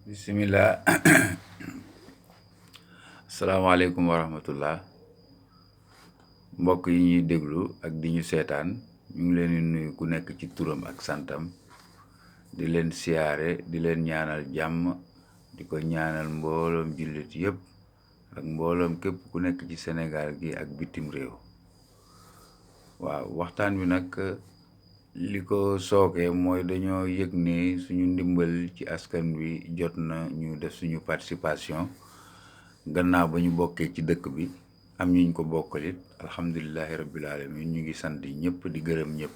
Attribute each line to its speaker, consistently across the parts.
Speaker 1: Bismillah. Asalaamaaleykum wa rahmatullah. Mbokk yi ñuy déglu ak di ñu seetaan ñu ngi leen di nuyu ku nekk ci turam ak santam di leen siyaare di leen ñaanal jàmm di ko ñaanal mbooloom jullit yépp ak mbooloom képp ku nekk ci Sénégal gi ak bitim réew. waaw waxtaan wi nag li ko sooke mooy dañoo yëg ne suñu ndimbal ci askan wi jot na ñu def suñu participation gannaaw ba ñu bokkee ci dëkk bi am ñu ko bokkalit alhamdulilahi rabbil alamin ñu ngi sant ñëpp di gërëm ñëpp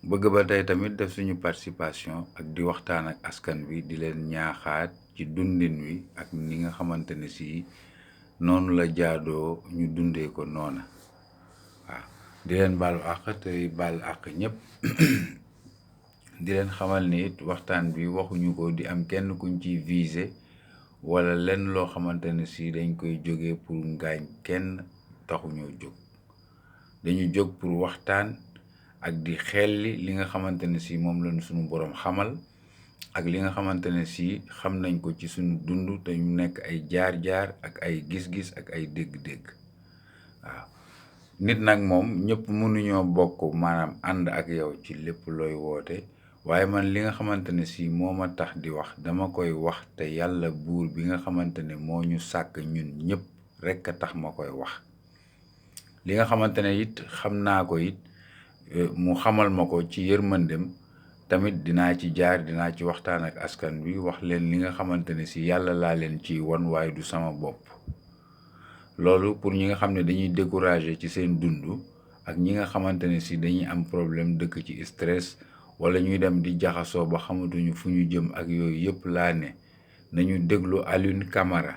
Speaker 1: bëgg ba tey tamit def suñu participation ak di waxtaan ak askan wi di leen ñaaxaat ci dundin wi ak ni nga xamante ne si noonu la jaadoo ñu dundee ko noona waaw di leen baalu àq tey baal àq ñëpp di leen xamal ni it waxtaan bi waxuñu ko di am kenn kuñ ciy visé wala lenn loo xamante ne si dañ koy jógee pour ngaañ kenn taxuñoo jóg dañu jóg pour waxtaan ak di xelli li nga xamante ne si moom lañu suñu boroom xamal ak li nga xamante ne si xam nañ ko ci suñu dund te ñu nekk ay jaar-jaar ak ay gis-gis ak ay dégg-dégg waaw nit nag moom ñëpp mënuñoo bokk maanaam ànd ak yow ci lépp looy woote waaye man li nga xamante ne si moo ma tax di wax dama koy wax te yàlla buur bi nga xamante ne moo ñu sàkk ñun ñëpp rekk a tax ma koy wax li nga xamante ne it xam naa ko it mu xamal ma ko ci yërmandem tamit dinaa ci jaar dinaa ci waxtaan ak askan wi wax leen li nga xamante ne si yàlla laa leen ci wan waaye du sama bopp loolu pour ñi nga xam ne dañuy découragé ci seen dund ak ñi nga xamante ne si dañuy am problème dëkk ci stress wala ñuy dem di jaxasoo ba xamatuñu fu ñu jëm ak yooyu yëpp laa ne nañu déglu Alioune Camara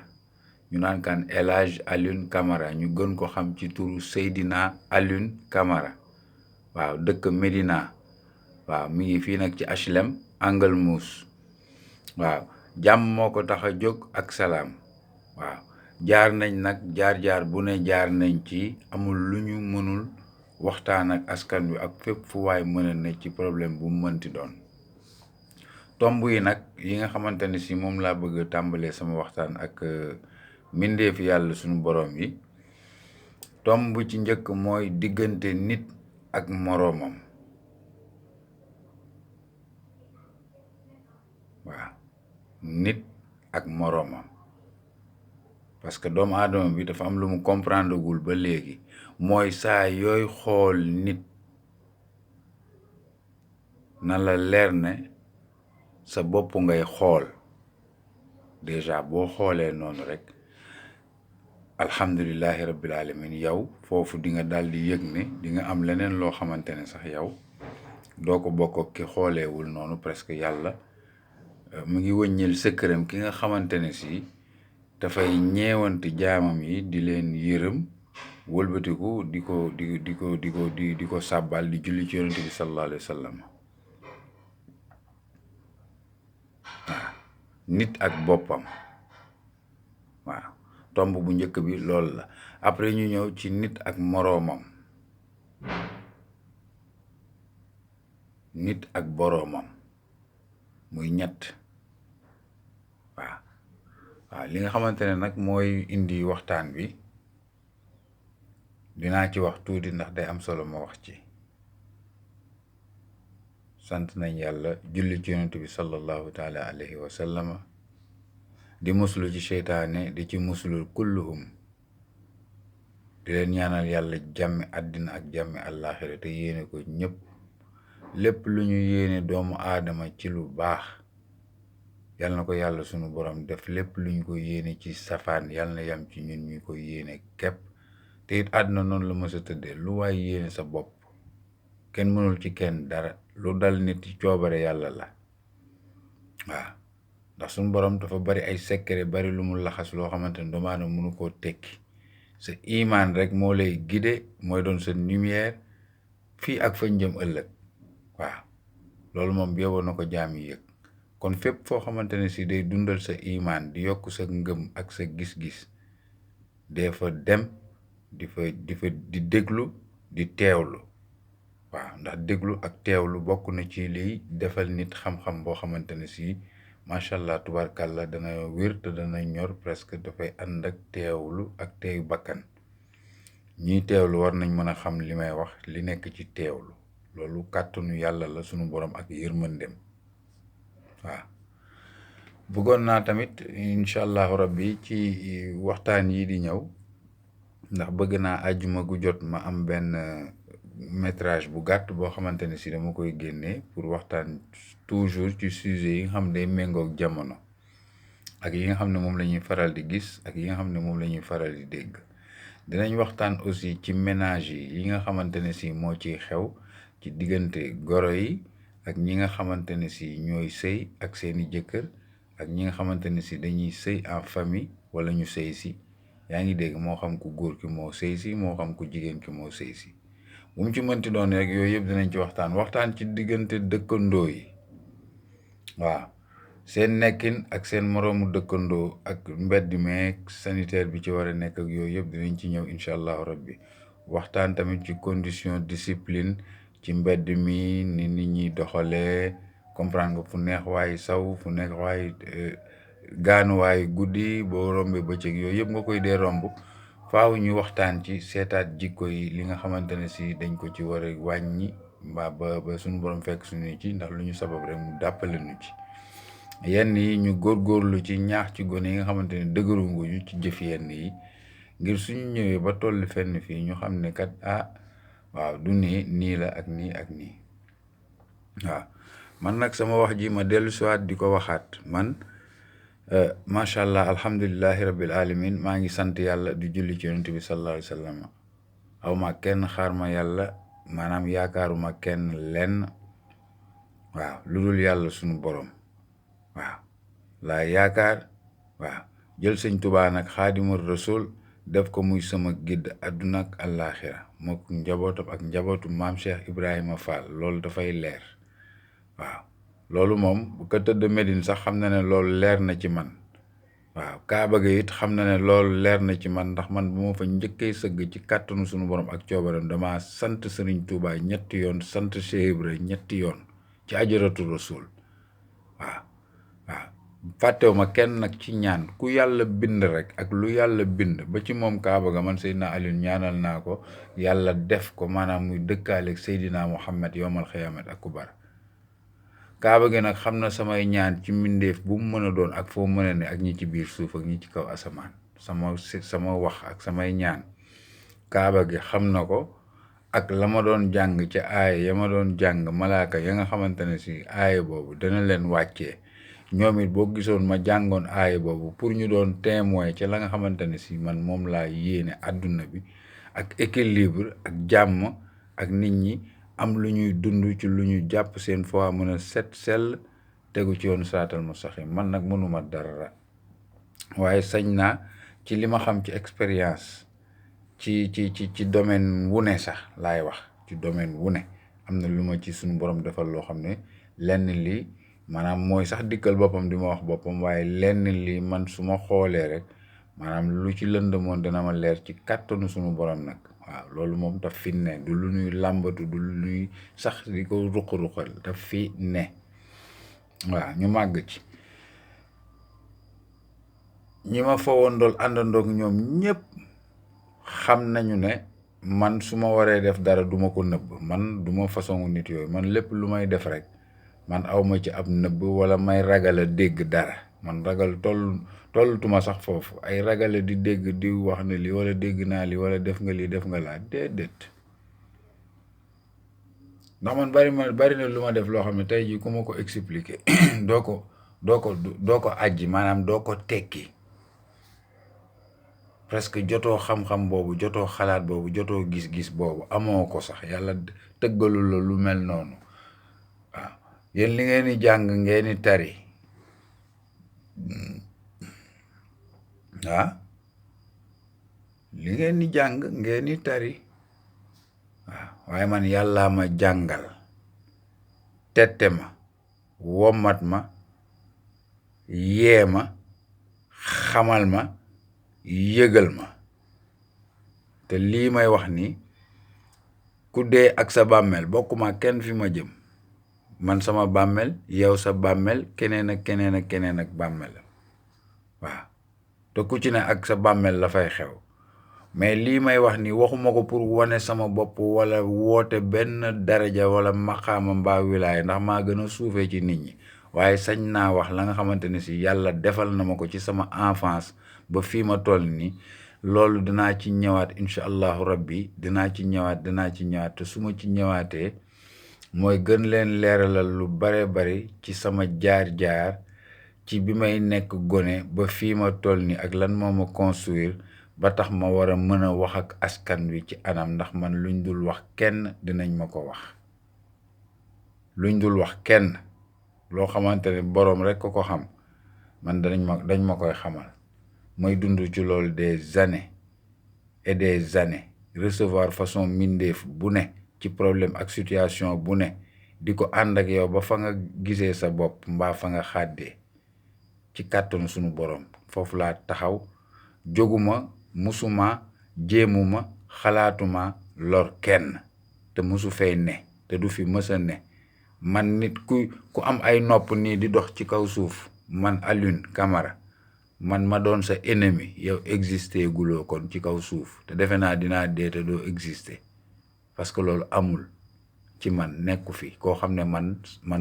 Speaker 1: ñu naan kan El Hadj Alioune Camara ñu gën ko xam ci turu Seydina Alioune Camara waaw dëkk Médina waaw mi ngi fii nag ci HLM Angle Mousse waaw jàmm moo ko tax a jóg ak salaam waaw jaar nañ nag jaar-jaar bu ne jaar nañ ci amul lu ñu mënul waxtaan ak askan wi ak fépp fu waay mën a ne ci problème bu mënti doon tomb yi nag yi nga xamante ne si moom laa bëgg a tàmbalee sama waxtaan ak mbindeef yàlla suñu boroom yi tomb ci njëkk mooy diggante nit ak moroomam waaw nit ak moroomam parce que doomu aadama bi dafa am lu mu comprendre gul ba léegi mooy saa yooy xool nit na la leer ne sa bopp ngay xool déjà boo xoolee noonu rek alhamdulilahi rabbil alamin yow foofu di nga daal di yëg ne di nga am leneen loo xamante ne sax yow doo ko bokk ak ki xooleewul noonu presque yàlla mu ngi wëññil sëkkëram ki nga xamante ne si dafay ñeewanti jaamam yi di leen yërëm wëlbatiku di ko sàbbal di julli ci yonent bi sallallahu alayhi wa sallam waaw nit ak boppam waaw tomb bu njëkk bi loolu la après ñu ñëw ci nit ak moroomam nit ak boroomam muy ñett waaw li nga xamante ne nag mooy indi waxtaan bi dinaa ci wax tuuti ndax day am solo ma wax ci sant nañ yàlla julli ci yonent bi sallallahu taala alayhi wa sallama di muslu ci seytaane di ci muslul kulluhum di leen ñaanal yàlla jàmmi àddina ak jàmmi àllaaxira te yéene ko ñëpp lépp lu ñu yéene doomu aadama ci lu baax yàlla na ko yàlla sunu borom def lépp lu ñu ko yéene ci safaan yàlla na yam ci ñun ñu ko yéene képp te it àdduna noonu la mës a tëddee lu waay yéene sa bopp kenn mënul ci kenn dara lu dal nit ci coobare yàlla la waaw ndax sunu borom dafa bari ay secret bari lu mu laxas loo xamante ne doomu aadama mënu koo tekki sa imaan rek moo lay guider mooy doon sa lumière fii ak fañ jëm ëllëg waaw loolu moom yóbbu na ko jaam yi yëg kon fépp foo xamante ne si day dundal sa imaan di yokk sa ngëm ak sa gis-gis dee fa dem di déglu di teewlu waaw ndax déglu ak teewlu bokk na ci liy defal nit xam-xam boo xamante ne si macha allah tubaarkàlla dana wér te dana ñor presque dafay ànd ak teewlu ak teeyu bakkan ñiy teewlu war nañ mën a xam li may wax li nekk ci teewlu loolu kàttanu yàlla la sunu borom ak yërmandem waaw. bëggoon naa tamit incha allahu rabbi ci waxtaan yi di ñëw ndax bëgg naa àjjuma gu jot ma am benn métrage bu gàtt boo xamante ne si dama koy génnee pour waxtaan toujours ci sujet yi nga xam ne day méngoog jamono ak yi nga xam ne moom la ñuy faral di gis ak yi nga xam ne moom la ñuy faral di dégg. dinañ waxtaan aussi ci ménage yi nga xamante ne si moo ciy xew ci diggante goro yi ak ñi nga xamante ne si ñooy sëy ak seeni jëkkër ak ñi nga xamante ne si dañuy sëy en famille wala ñu sëy si yaa ngi dégg moo xam ku góor ki moo sëy si moo xam ku jigéen ki moo sëy si bu mu ci mënti doon rek yooyu yëpp dinañ ci waxtaan ci diggante dëkkandoo yi waaw seen nekkin ak seen moroomu dëkkandoo ak mbedd meeg sanitaire bi ci war a nekk ak yooyu yëpp dinañ ci ñëw incha allahu rabbi waxtaan tamit ci condition discipline ci mbedd mi ni nit ñi doxalee comprendre nga fu neex waaye saw fu neex waaye gaanuwaayu guddi boo rombee bëccëg yooyu yëpp nga koy dee romb faaw ñu waxtaan ci seetaat jikko yi li nga xamante ne si dañ ko ci war a wàññi mbaa ba suñu borom fekk suñu ci ndax lu ñu sabab rek mu dàppale nu ci yenn yi ñu góorgóorlu ci ñaax ci gone yi nga xamante ne dëgërunguñu ci jëf yenn yi ngir suñu ñëwee ba toll fenn fii ñu xam ne kat waaw du nii la ak nii ak nii waaw man nag sama wax ji ma dellu siwaat di ko waxaat man macha allah alhamdulilahi rabbil alamin maa ngi sant yàlla di julli ci yonent bi sallallahu alayhi wa sallam aw ma kenn xaar ma yàlla maanaam yaakaaruma kenn lenn waaw lu dul yàlla suñu borom waaw laa yaakaar waaw jël sëñ Tuubaa nag xaadimul rasul def ko muy sama gidd àdduna ak àllaaxira mook njabootam ak njabootu maam Cheikh Ibrahima Fall loolu dafay leer waaw loolu moom bu ko tëdd Medine sax xam na ne loolu leer na ci man waaw Kaaba ga it xam na ne loolu leer na ci man ndax man bu ma fa njëkkee sëgg ci kàttanu suñu borom ak coobaram dama sant Sëriñ Tuubaa ñetti yoon sant Cheikh Ibra ñetti yoon ci ajaratu rasul waaw fàttewu ma kenn nag ci ñaan ku yàlla bind rek ak lu yàlla bind ba ci moom Kaaba ga man Seydina Aliou ñaanal naa ko yàlla def ko maanaam muy dëkkaaleeg Seydina Muhammad yowmal xiyaamat akubar Kaaba gi nag xam na samay ñaan ci mbindeef bu mu mën a doon ak foo mën a ne ak ñi ci biir suuf ak ñi ci kaw asamaan sama wax ak samay ñaan Kaaba gi xam na ko ak la ma doon jàng ci aaya ya ma doon jàng malaaka ya nga xamante ne si aaya boobu dana leen wàccee ñoom it boo gisoon ma jàngoon aaya boobu pour ñu doon témoin ci la nga xamante ne si man moom laa yéene àdduna bi ak équilibre ak jàmm ak nit ñi am lu ñuy dund ci lu ñu jàpp seen foi mën a set sell tegu ci yoonu siraatal mustaqim man nag mënuma dara waaye sañ naa ci li ma xam ci expérience ci domaine wu ne sax laay wax ci domaine wu ne am na lu ma ci suñu borom defal loo xam ne lenn li maanaam mooy sax dikkal boppam di ma wax boppam waaye lenn li man su ma xoolee rek maanaam lu ci lëndëmoon dana ma leer ci kàttanu suñu borom nag waaw loolu moom daf fi ne du lu ñuy làmbatu du lu ñuy sax di ko ruq-ruqal daf fi ne waaw ñu màgg ci ñi ma fa woon dool àndandoog ñoom ñëpp xam nañu ne man su ma waree def dara duma ko nëbb man duma façon nit yooyu man lépp lu may def rek man awma ci ab nëbb wala may ragal a dégg dara man ragal tollutuma sax foofu ay ragale di dégg di wax ne li wala dégg naa li wala def nga li def nga laa déedéet ndax man bari na lu ma def loo xam ne tey jii ku ma ko expliquer doo ko ajji maanaam doo ko tekki presque jotoo xam-xam boobu jotoo xalaat boobu jotoo gis-gis boobu amoo ko sax yàlla tëggalul la lu mel noonu waaw yéen li ngeen di jàng ngeen di tari li ngeen di jàng ngeen di tari waaw waaye man yàllaa ma jàngal tette ma wommat ma yee ma xamal ma yëgal ma te lii may wax ni ku dee ak sa bàmmeel bokkuma kenn fi ma jëm man sama bàmmeel yow sa bàmmeel keneen ak keneen ak keneen ak bàmmeel waaw te ku ci ne ak sa bàmmeel la fay xew mais lii may wax ni waxuma ko pour wane sama bopp wala woote benn daraja wala maqaama mbaa wilaaya ndax maa gën a suufee ci nit ñi waaye sañ naa wax la nga xamante ne si yàlla defal na ma ko ci sama enfance ba fii ma toll ni loolu dinaa ci ñëwaat incha allahu rabbi dinaa ci ñëwaat te su ma ci ñëwaatee mooy gën leen leeralal lu bare bari ci sama jaar-jaar ci bi may nekk gone ba fii ma toll ni ak lan moo ma construire ba tax ma war a mën a wax ak askan wi ci anam ndax man luñ dul wax kenn dinañ ma ko wax luñ dul wax kenn loo xamante ne boroom rek ko xam man dañ ma koy xamal mooy dund ci loolu des années et des années recevoir façon mbindeef bu ne ci problème ak situation bu ne di ko ànd ak yow ba fa nga gisee sa bopp mbaa fa nga xàddee ci kàttanu sunu boroom foofu laa taxaw jóguma musuma jéemuma xalaatuma lor kenn te musu fay ne te du fi mësa ne man nit ku am ay nopp nii di dox ci kaw suuf man Alioune Camara man ma doon sa ennemi yow existé guloo kon ci kaw suuf te defe naa dinaa dee te doo existé parce que loolu amul ci man nekku fi koo xam ne man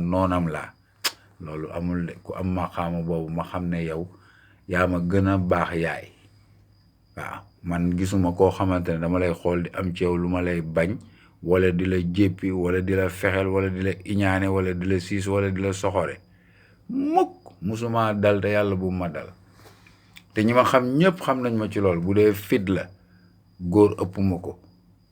Speaker 1: noonam laa loolu amul de ku am maqaama boobu ma xam ne yow yaa ma gën a baax yaay waaw man gisuma koo xamante ne dama lay xool di am ci yow lu ma lay bañ wala di la jéppi wala di la fexel wala di la iñaane wala di la siis wala di la soxore mukk musuma dal te yàlla bu ma dal te ñi ma xam ñëpp xam nañ ma ci lool bu dee fit la góor ëpp ma ko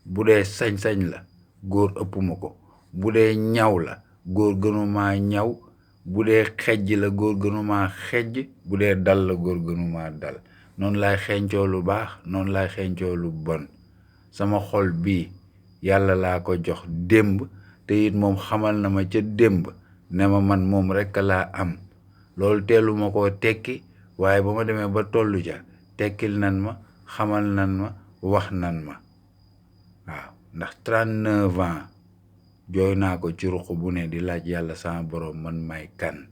Speaker 1: bu dee sañ-sañ la góor ëpp ma ko bu dee ñaw la góor gënumaa ñaw bu dee xejj la góor gënumaa xejj bu dee dal la góor gënumaa dal noonu laay xeeñcoo lu baax noonu laay xeeñcoo lu bon sama xol bii yàlla laa ko jox démb te it moom xamal na ma ca démb ne ma man moom rekk laa am loolu teelu ma koo tekki waaye ba ma demee ba tollu ca tekkil nan ma xamal nan ma wax nan ma waaw ndax 39 ans jooy naa ko ci ruq bu ne di laaj yàlla sama boroom man may kan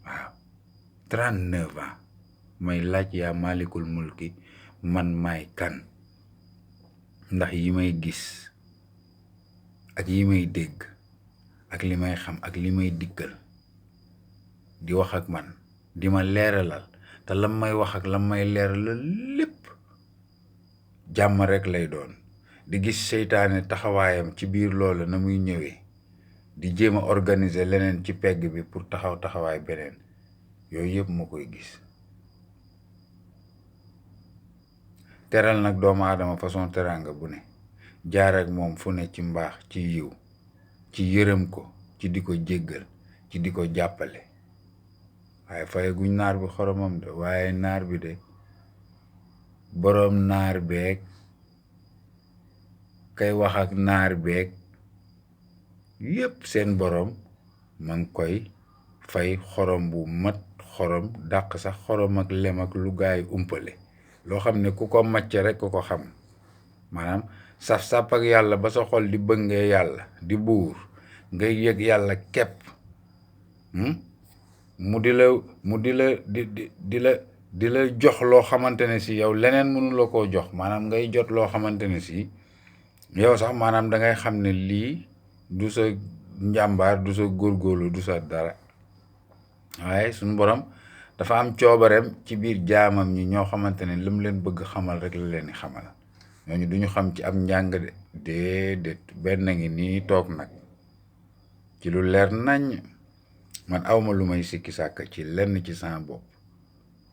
Speaker 1: waaw 39 ans may laaj yaa maalikul mulki man may kan ndax yi may gis ak yi may dégg ak li may xam ak li may dikkal di wax ak man di ma leeralal te lam may wax ak lam may leeralal lépp jàmm rek lay doon di gis seytaane taxawaayam ci biir loola na muy ñëwee di jéem a organiser leneen ci pegg bi pour taxawaay beneen yooyu yëpp ma koy gis teral nag doomu aadama façon teranga bu ne jaar ak moom fu ne ci mbaax ci yiw ci yërëm ko ci di ko jéggal ci di ko jàppale waaye fayaguñ naar bi xoromam de waaye naar bi de boroom naar beeg kay wax ak naar beeg yépp seen boroom ma ngi koy fay xorom bu mat xorom dàq sax xorom ak lem ak lu gaay umpale loo xam ne ku ko macc rek ku ko xam maanaam saf-sàpp ak yàlla ba sa xol di bëngee yàlla di buur ngay yëg yàlla kepp mu di la jox loo xamante ne si yow leneen mënu la koo jox maanaam ngay jot loo xamante ne si yow sax maanaam dangay xam ne lii du sa njàmbaar du sa góorgóorlu du sa dara waaye suñu borom dafa am coobareem ci biir jaamam ñi ñoo xamante ne li mu leen bëgg xamal rek la leen di xamal ñooñu duñu xam ci am njàng de déedéet benn ngi nii toog nag ci lu leer nañ man awma lu may sikki sàkk ci lenn ci sama bopp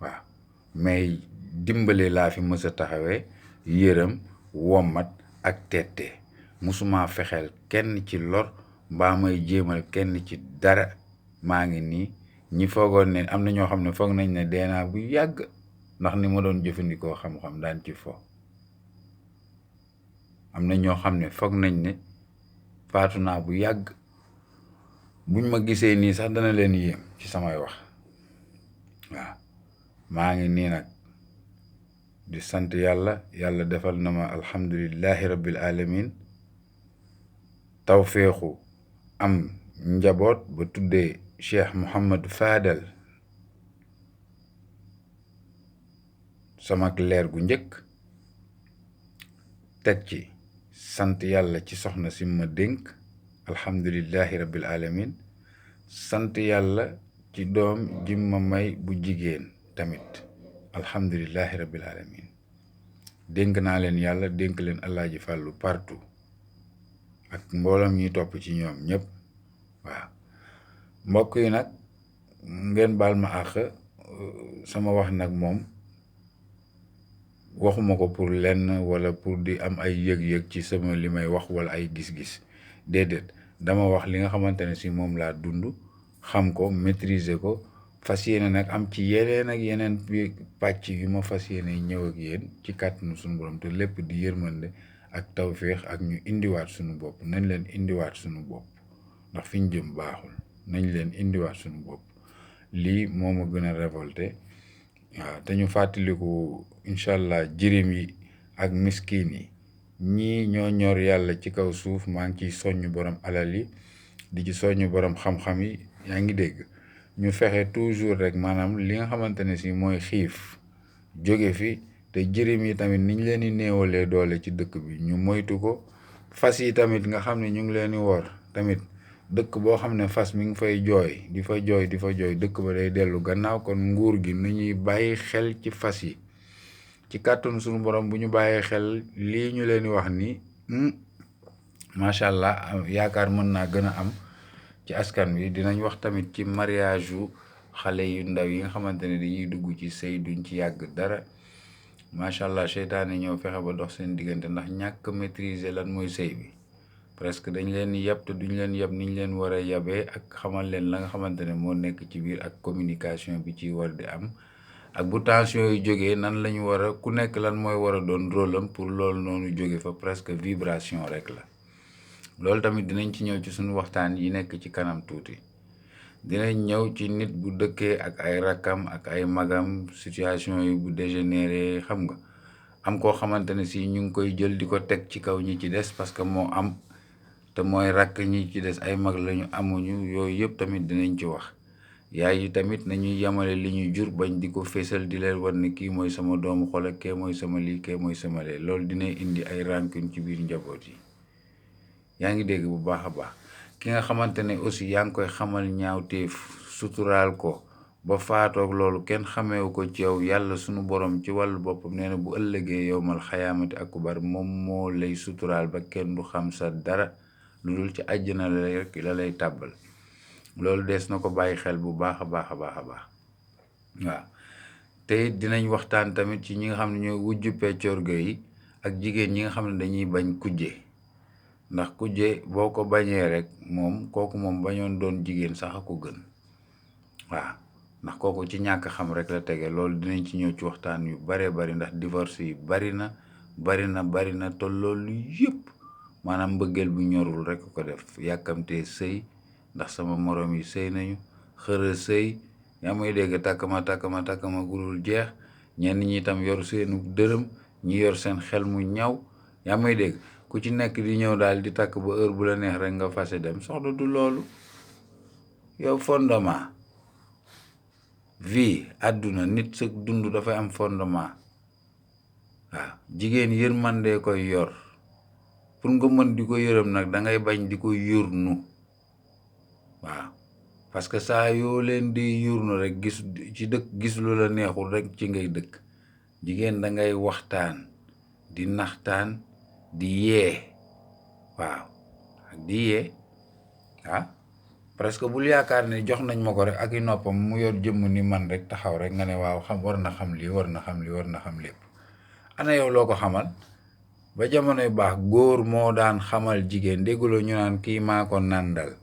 Speaker 1: waaw mais dimbale laa fi mës a taxawee yërëm wommat ak tette musuma fexeel kenn ci lor mbaa may jéemal kenn ci dara maa ngi nii ñi foogoon ne am na ñoo xam ne foog nañ ne deenaa bu yàgg ndax ni ma doon jëfandikoo xam-xam daan ci fo am na ñoo xam ne foog nañ ne faatu naa bu yàgg buñ ma gisee nii sax dana leen yéem ci samay wax waaw maa ngi nii nag di sant yàlla defal na ma alhamdulillahi rabbil alamin tawféexu am njaboot ba tuddee Cheikh Mouhamadou Fadal sama leer gu njëkk teg ci sant yàlla ci soxna si ma dénk alhamdulillahi rabbil alamin sant yàlla ci doom ji ma may bu jigéen tamit alhamdulillahi rabbil alamin dénk naa leen yàlla dénk leen Alaaji Fàllu partout ak mbooloom ñi topp ci ñoom ñëpp waaw mbokk yi nag ngeen baal ma àq sama wax nag moom waxuma ko pour lenn wala pour di am ay yëg-yëg ci sama li may wax wala ay gis-gis déedéet dama wax li nga xamante ne si moom laa dund xam ko maîtriser ko fas yéene nag am ci yeneen ak yeneen pàcc yu ma fas yéene ñëw ak yéen ci kàttanu suñu borom te lépp di yërmande ak tawféex ak ñu indiwaat suñu bopp nañ leen indiwaat suñu bopp ndax fi ñu jëm baaxul nañ leen indiwaat suñu bopp lii moo ma gën a révolté waaw te ñu fàttaliku incha allah jirim yi ak miskin yi ñii ñoo ñor yàlla ci kaw suuf maa ngi ciy soññ borom alal yi di ci soññ borom xam-xam yi yaa ngi dégg ñu fexe toujours rek maanaam li nga xamante ne si mooy xiif jóge fi te jirim yi tamit niñ leen di néewalee doole ci dëkk bi ñu moytu ko fas yi tamit nga xam ne ñu ngi leen di wor tamit dëkk boo xam ne fas mi ngi fay jooy di fa jooy dëkk ba day dellu gannaaw kon nguur gi nañuy bàyyi xel ci fas yi ci kàttanu suñu borom bu ñu bàyyee xel lii ñu leen di wax ni macha allah yaakaar mën naa gën a am ci askan wi. dinañ wax tamit ci mariage yu xale yu ndaw yi nga xamante ne dañuy dugg ci sëy duñ ci yàgg dara macha allah seytaane ñëw fexe ba dox seen diggante ndax ñàkk maîtriser lan mooy sëy bi presque dañ leen yab te duñ leen yab niñ leen war a yabee ak xamal leen la nga xamante ne moo nekk ci biir ak communication bi ci war di am ak bu tension yu jógee nan lañu war a ku nekk lan mooy war a doon rôle am pour loolu noonu jóge fa presque vibration rek la. loolu tamit dinañ ci ñëw ci suñu waxtaan yi nekk ci kanam tuuti dinañ ñëw ci nit bu dëkkee ak ay rakkam ak ay magam situation yi bu dégénéré xam nga am koo xamante ne si ñu ngi koy jël di ko teg ci kaw ñi ci des parce que moo am te mooy rakk ñi ci des ay mag lañu amuñu yooyu yëpp tamit dinañ ci wax yaay yi tamit nañuy yemale li ñu jur bañ di ko fésal di leen war ne kii mooy sama doomu xol ak kee mooy sama lii kee mooy sama lee loolu dina indi ay rancune ci biir njaboot yi yaa ngi dégg bu baax a baax ki nga xamante ne aussi yaa ngi koy xamal ñaawteef suturaal ko ba faatoog loolu kenn xameewu ko ci yow yàlla sunu borom ci wàllu boppam nee na bu ëllëgee yowmal xayaamati akubar moom moo lay suturaal ba kenn du xam sa dara lu dul ci àjjana la lay tàbbal loolu dees na ko bàyyi xel bu baax a baax a baax a baax waaw te it dinañ waxtaan tamit ci ñi nga xam ne ñooy wujju peccorga yi ak jigéen ñi nga xam ne dañuy bañ kujje ndax kujje boo ko bañee rek moom kooku moom bañoon doon jigéen sax a ko gën waaw ndax kooku ci ñàkk xam rek la tege loolu dinañ ci ñëw ci waxtaan yu bare bari ndax divorce yi bari na te loolu yëpp maanaam mbëggeel bu ñorul rek ko def yàkkamtee sëy ndax sama moroom yi sëy nañu xëra sëy yaa may dégg takk ma gudul jeex ñenn ñi tam yor seenu dërëm ñi yor seen xel mu ñaw yaa may dégg ku ci nekk di ñëw daal di takk ba heure bu la neex rek nga fase dem soxla du loolu yow fondement vie àdduna nit sa dund dafay am fondement waaw jigéen yërmande koy yor pour nga mën di ko yërëm nag da ngay bañ di ko yurnu waaw parce que saa yoo leen di yurnu rek gis lu la neexul rek ci ngay dëkk jigéen da ngay waxtaan di naxtaan di yee waaw ak di yee presque bul yaakaar ne jox nañ ma ko rek ak i noppam mu yor jëmm ni man rek taxaw rek nga ne waaw war na xam lépp ana yow loo ko xamal ba jamonoy baax góor moo daan xamal jigéen dégguloo ñu naan kii maa ko nàndal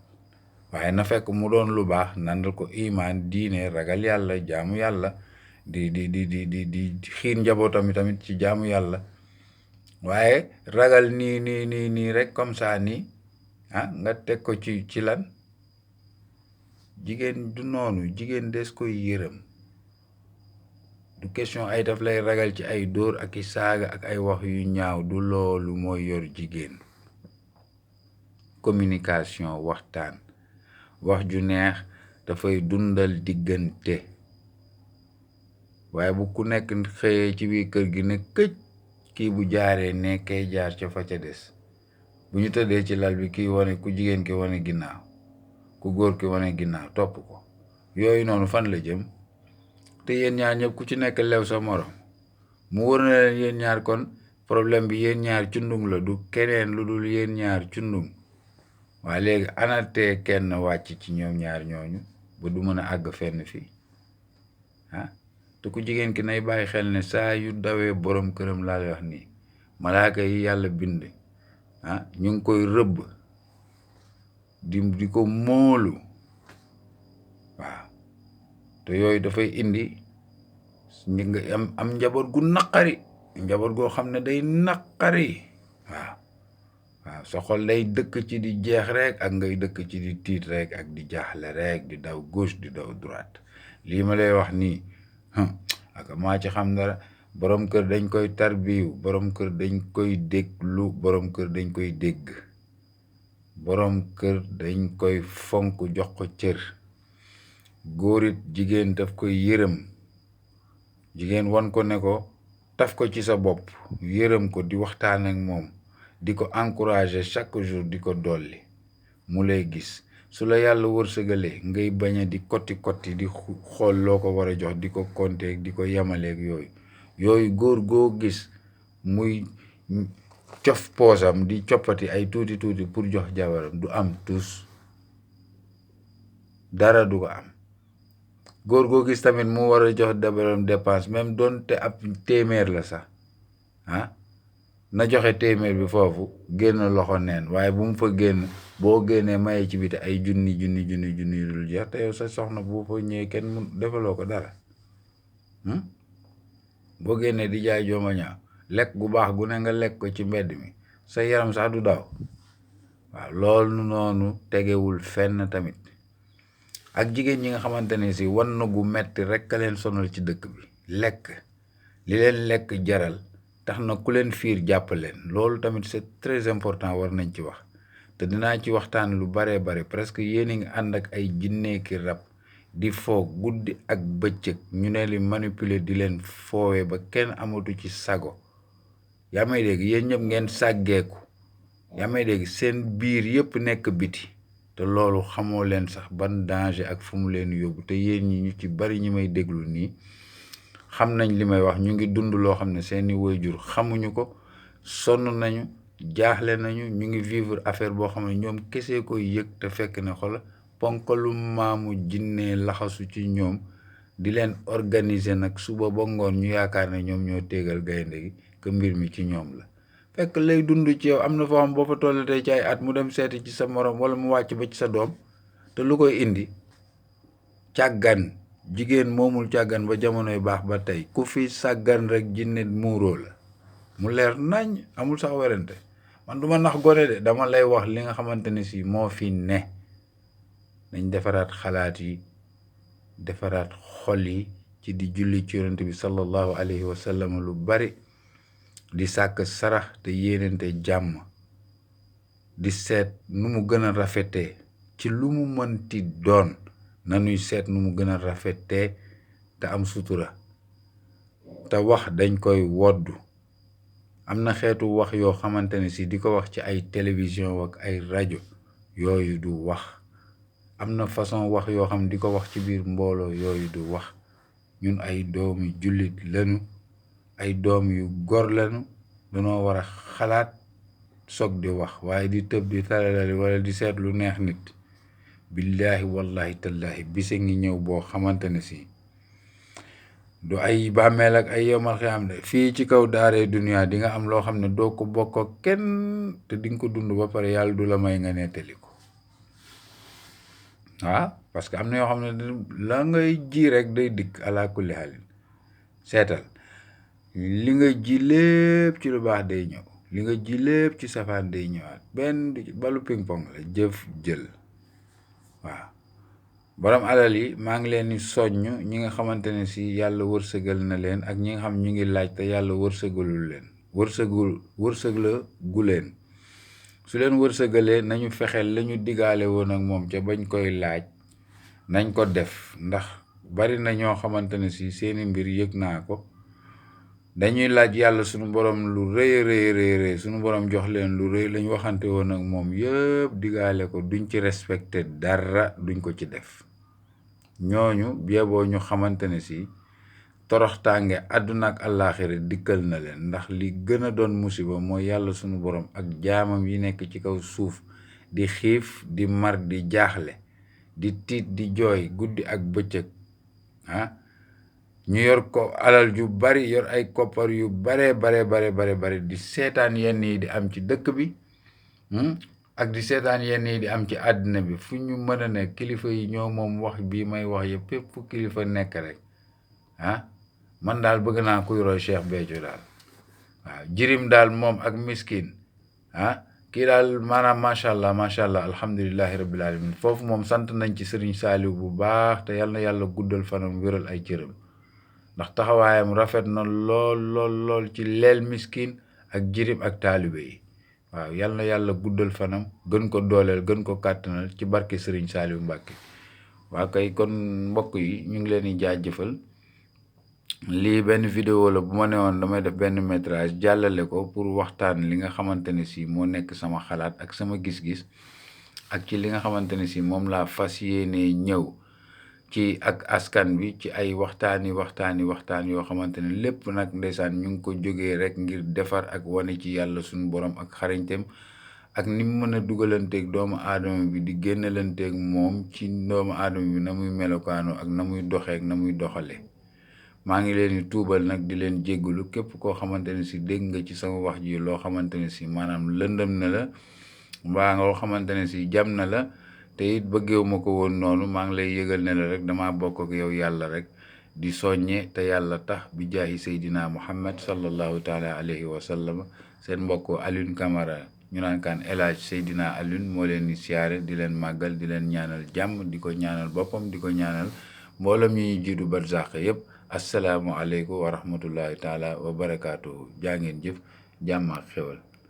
Speaker 1: waaye na fekk mu doon lu baax nàndal ko imaan diine ragal yàlla jaamu yàlla di xiir njabootam tamit ci jaamu yàlla waaye ragal nii rek comme ça nii nga teg ko ci lan jigéen du noonu jigéen des koy yërëm du question ay daf lay ragal ci ay dóor ak i saaga ak ay wax yu ñaaw du loolu mooy yor jigéen communication waxtaan wax ju neex dafay dundal diggante waaye bu ku nekk xëyee ci biir kër gi ne këj kii bu jaaree ne kay jaar ca fa ca des bu ñu tëddee ci lal bi kii wane ku jigéen ki wane ginnaaw ku góor ki wane ginnaaw topp ko yooyu noonu fan la jëm te yéen ñaar ñëpp ku ci nekk lew sa morom mu wër na leen yéen ñaar kon problème bi yéen ñaar cundung la du keneen lu dul yéen ñaar cundung waaye léegi anatee kenn wàcc ci ñoom ñaar ñooñu ba du mën a àgg fenn fii te ku jigéen ki nay bàyyi xel ne saa yu dawee borom këram laa lay wax nii malaaka yi yàlla bind ñu ngi koy rëbb di ko móolu waaw te yooyu dafay indi nga am njaboot gu naqari njaboot goo xam ne day naqari waaw sa xol day dëkk ci di jeex rek ak ngay dëkk ci di tiit rek ak di jaaxle rek di daw gauche di daw droite lii ma lay wax nii ak maa ci xam dara borom kër dañ koy tarbiyu borom kër dañ koy déglu borom kër dañ koy dégg borom kër dañ koy fonk jox ko cër góor it jigéen daf koy yërëm jigéen wan ko ne ko taf ko ci sa bopp yërëm ko di waxtaan ak moom di ko encourager chaque jour di ko dolli mu lay gis su la yàlla wërsëgalee ngay bañ a di kotti di xool loo ko war a jox di ko compter di ko yemaleeg yooyu góor goo gis muy cof poosam di coppati ay tuuti pour jox jabaram du am tus dara du ko am góor goo gis tamit mu war a jox jabaram dépense même doonte ab téeméer la sax na joxe téeméer bi foofu génn loxo neen waaye bu mu fa génn boo génnee maye ci biti ay junni dul jeex te yow sa soxna bu fa ñëwee kenn mun defaloo ko dara boo génnee di jaay jooma ñaaw lekk gu baax gu ne nga lekk ko ci mbedd mi sa yaram sax du daw waaw loolu noonu tegewul fenn tamit ak jigéen ñi nga xamante ne si wan na gu metti rek ka leen sonal ci dëkk bi lekk li leen lekk jaral tax na ku leen fiir jàpp leen loolu tamit c'est très important war nañ ci wax te dinaa ci waxtaan lu bare presque yéen a ngi ànd ak ay jinneeki rab di foo guddi ak bëccëg ñu ne li manipuler di leen foowee ba kenn amatu ci sago yaa may dégg yéen ñëpp ngeen sàggeeku yaa may dégg seen biir yëpp nekk biti te loolu xamoo leen sax ban danger ak fu mu leen yóbbu te yéen ñi ñu ci bari ñi may déglu nii xam nañ li may wax ñu ngi dund loo xam ne seeni waajur xamuñu ko sonn nañu jaaxle nañu ñu ngi vivre affaire boo xam ne ñoom kese koy yëg te fekk ne xola ponkalu maamu jinne laxasu ci ñoom di leen organiser nag suba ba ngoon ñu yaakaar ne ñoom ñoo téegal gaynde gi que mbir mi ci ñoom la fekk lay dund ci yow am na foo xam boo fa tollatee ci ay at mu dem seeti ci sa morom wala mu wàcc ba ci sa doom te lu koy indi càggan jigéen moomul càggan ba jamonoy baax ba tey ku fi sàggan rek jinne muuroo la mu leer nañ amul sax werante man duma nax gone de dama lay wax li nga xamante ne si moo fi ne nañ defaraat xalaat yi defaraat xol yi ci di julli ci yonent bi sallallahu alayhi wa sallam lu bari di sàkk sarax te yéenante jàmm di seet nu mu gën a rafetee ci lu mu mënti doon nanuy seet nu mu gën a rafetee te am sutura te wax dañ koy woddu am na xeetu wax yoo xamante ne si di ko wax ci ay télévision ak ay rajo yooyu du wax am na façon wax yoo xam di ko wax ci biir mbooloo yooyu du wax ñun ay doomi jullit lañu ay doom yu gor lañu danoo war a xalaat soog di wax waaye di tëb di talalali wala di seet lu neex nit billaahi wallahi tallahi bise ngi ñëw boo xamante ne si du ay bàmmeel ak ay yomal xiyaam de fii ci kaw daaree duniyaa di nga am loo xam ne doo ko bokk ak kenn te di nga ko dund ba pare yàlla du la may nga nettali ko waaw parce que am na yoo xam ne la ngay ji rek day dikk ala kulli xaalin seetal li nga ji lépp ci lu baax day ñëw li nga ji lépp ci safaan day ñëwaat benn balu ping pong la jëf jël waaw borom alal yi maa ngi leen di soññ ñi nga xamante ne si yàlla wërsëgal na leen ak ñi nga xam ñu ngi laaj te yàlla wërsëgalul leen wërsëg la gu leen su leen wërsëgalee nañu fexeel la ñu digaale woon ak moom ca bañ koy laaj nañ ko def, ndax bari na ñoo xamante ne si seeni mbir yëg naa ko dañuy laaj yàlla suñu borom lu rëy rëy suñu borom jox leen lu rëy lañ waxante woon ak moom yëpp digaale ko duñ ci respecté dara, duñ ko ci def. ñooñu beeboo ñu xamante ne si toroxtaange àdduna ak àllaaxira dikkal na leen, ndax li gën a doon musiba mooy yàlla suñu borom ak jaamam yi nekk ci kaw suuf di xiif di mar di jaaxle di tiit di jooy guddi ak bëccëg ñu yor ko alal ju bari, yor ay koppar yu bare di seetaan yenn yi di am ci dëkk bi ak di seetaan yenn yi di am ci àddina bi. fu ñu mën a ne kilifa yi ñoo moom wax bii may wax yëpp, fépp fu kilifa nekk rek man daal bëgg naa kuy roy Cheikh Béthio daal. waaw jirim daal moom ak miskin kii daal maanaam macha allah alhamdulilahi rabbil alamin. foofu moom sant nañ ci Serigne Saliou bu baax, te yal na yàlla guddal fanam wéral ay cëram, ndax taxawaayam rafet na lool ci leel miskin ak jirim ak taalibe yi. waaw yal na yàlla guddal fanam, gën ko dooleel, gën ko kàttanal ci barke Serigne Saliou Mbacke. waa kay kon mbokk yi ñu ngi leen di jaajëfal. lii benn vidéo la bu ma ne woon damay def benn métrage jàllale ko pour waxtaan li nga xamante ne si moo nekk sama xalaat ak sama gis-gis, ak ci li nga xamante ne si moom laa fas yéene ñëw ci ak askan bi ci ay waxtaan yoo xamante ne lépp nag ndeysaan ñu ngi ko jógee rek ngir defar ak wane ci yàlla suñu borom ak xarañteem, ak ni mu mën a dugalanteeg doomu aadama bi di génnalanteeg moom ci doomu aadama bi na muy melokaano ak na muy doxee ak na muy doxale. maa ngi leen di tuubal nag di leen jéggalu képp koo xamante ne si dégg nga ci sama wax ji loo xamante ne si maanaam lëndëm na la, mbaa nga loo xamante ne si jam na la, te it bëggeewu ma ko woon noonu. maa ngi lay yëgal ne la rek dama bokk ak yow yàlla rek di soññe te yàlla tax bi jaahi Seydina Muhammad sallallahu taala alayhi wa sallam. seen mbokk Alioune Camara ñu naan kaan El Hadj Seydina Alioune moo leen di siyaare, di leen màggal, di leen ñaanal jàmm, di ko ñaanal boppam, di ko ñaanal mboolem ñi jiitu barzaq yëpp. assalaamu aleykum wa rahmatullahi taala wa barakaatuhu. jaa ngeen jëf, jàmm ak xewal.